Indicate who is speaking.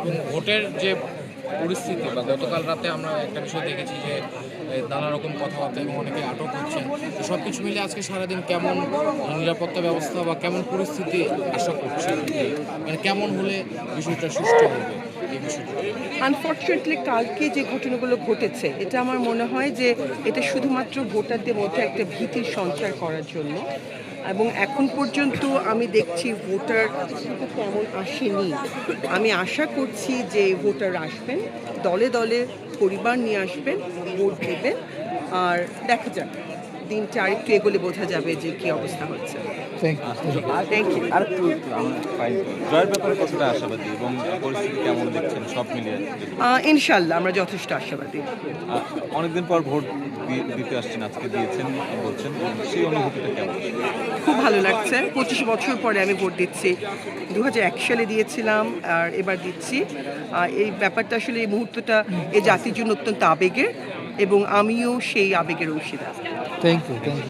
Speaker 1: এবং ভোটের যে পরিস্থিতি বা গতকাল রাতে আমরা একটা বিষয় দেখেছি যে নানা রকম কথাবার্তা এবং অনেকে আটক হচ্ছেন, তো সব কিছু মিলে আজকে সারাদিন কেমন নিরাপত্তা ব্যবস্থা বা কেমন পরিস্থিতি আশা করছেন, মানে কেমন হলে বিষয়টা সুষ্ঠু হবে এই বিষয়টা?
Speaker 2: আনফর্চুনেটলি কালকে যে ঘটনাগুলো ঘটেছে এটা আমার মনে হয় যে এটা শুধুমাত্র ভোটারদের মধ্যে একটা ভীতির সঞ্চার করার জন্য, এবং এখন পর্যন্ত আমি দেখছি ভোটার তেমন আসেনি। আমি আশা করছি যে ভোটার আসবেন, দলে দলে পরিবার নিয়ে আসবেন, ভোট দেবেন, আর দেখা যাক দিনটা আরেকটু এগোলে বোঝা যাবে যে কি অবস্থা হচ্ছে। Thank you.
Speaker 3: আর একটু জয়ের ব্যাপারে কতটা আশাবাদী এবং পরিস্থিতি কেমন দেখছেন সব মিলিয়ে?
Speaker 2: ইনশাল্লাহ আমরা যথেষ্ট আশাবাদী।
Speaker 3: অনেকদিন পর ভোট দিতে আসছেন, আজকে দিয়েছেন বলছেন, সেই অনুভূতিটা কেমন?
Speaker 2: খুব ভালো লাগছে। 25 বছর পরে আমি ভোট দিচ্ছি। 2001 সালে দিয়েছিলাম আর এবার দিচ্ছি। এই ব্যাপারটা আসলে এই মুহূর্তটা এই জাতির জন্য অত্যন্ত আবেগের, এবং আমিও সেই আবেগের অংশীদার।
Speaker 4: Thank you.